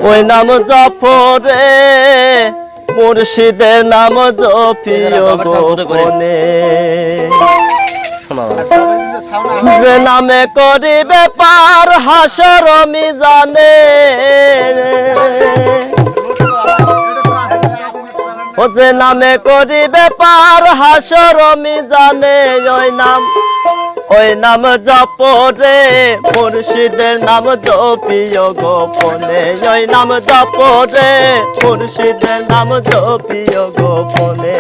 ওই নাম জপরে মুর্শিদের নাম জপিও গোপনে যে নামে করিবে পার হাসর মিজানে ও যে নামে করিবে পার হাসর মিজানে ওই নাম জপরে মুর্শিদের নাম জপিও গোপনে ওই নাম জপরে মুর্শিদের নাম জপিও গোপনে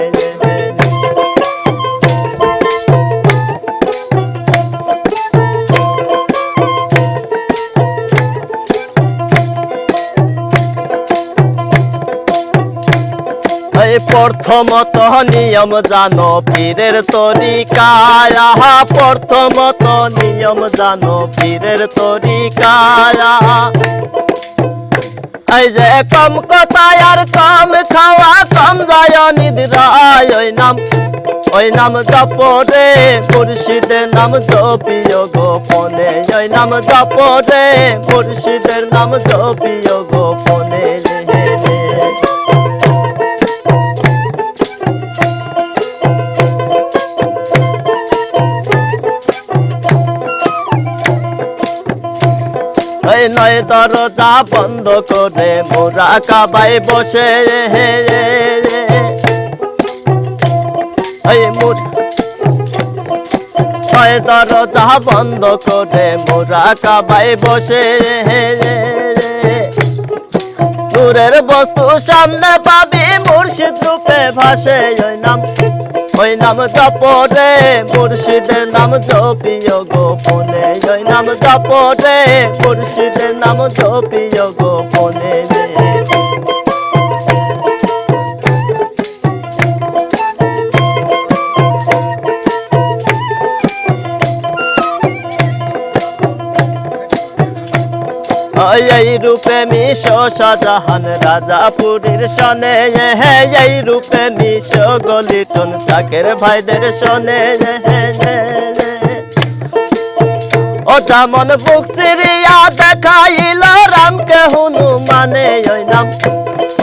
প্রথমত নিয়ম জানো পীরের তরিকায় প্রথমত নিয়ম জানো পীরের তরিকায় এই যে কম কথায় আর কম খাওয়া কম যায় নিদ্রায় ওই নাম জপরে মুর্শিদের নাম জপিও গোপনে ওই নাম জপরে মুর্শিদের নাম জপিও গোপনে নয় দরজা বন্ধ করে মোরা কাবাই বসে নয় দরজা বন্ধ করে মোরা কাবাই বসে নূরের বস্তু সামনে পাবি মুর্শিদ রূপে ভাসে ওই নাম জপরে মুর্শিদের নাম জপিও গোপনে ওই নাম জপরে মুর্শিদের নাম জপিও গোপনে এই রূপে মিশো শাহজাহান রাজাপুরীর সনে এই রূপে মিশো গলিটন চাকের ভাইদের সনে ও যেমন বুকসিরিয়া দেখাইল রামকে হনুমানে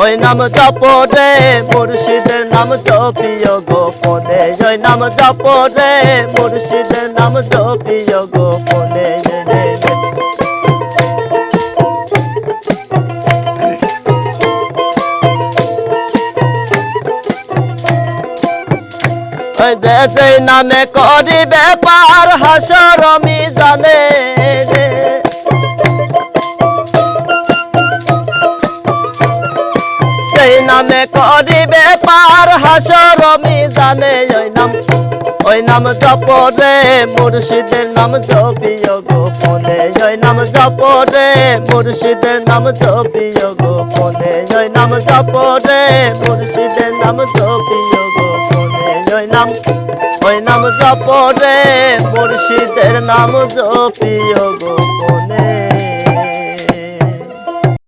ওই নাম জপরে মুর্শিদের নাম জপিও গোপনে ওই নাম জপরে মুর্শিদের নাম জপিও গোপনে যেই নামে করিবে পার হাসর মিজানে সেই নামে করিবে পার হাসর মিজানে ওই নাম জপরে মুর্শিদের নাম জপিও গোপনে ওই নাম জপরে মুর্শিদের নাম জপিও গোপনে ওই নাম জপরে মুর্শিদের নাম জপিও গোপনে ওই নাম জপরে মুর্শিদের নাম জপিও গোপনে।